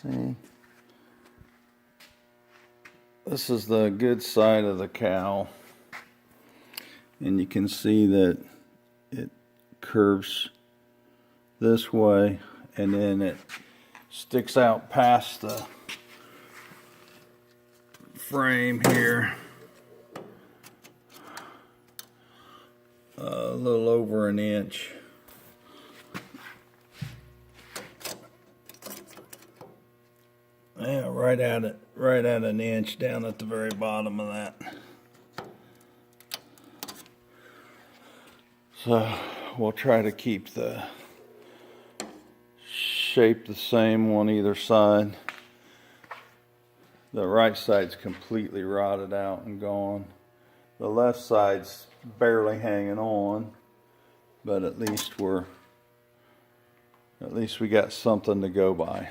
See, this is the good side of the cowl, and you can see that it curves this way, and then it sticks out past the frame here a little over an inch. Yeah, right at an inch down at the very bottom of that. So we'll try to keep the shape the same on either side. The right side's completely rotted out and gone. The left side's barely hanging on, but at least we got something to go by.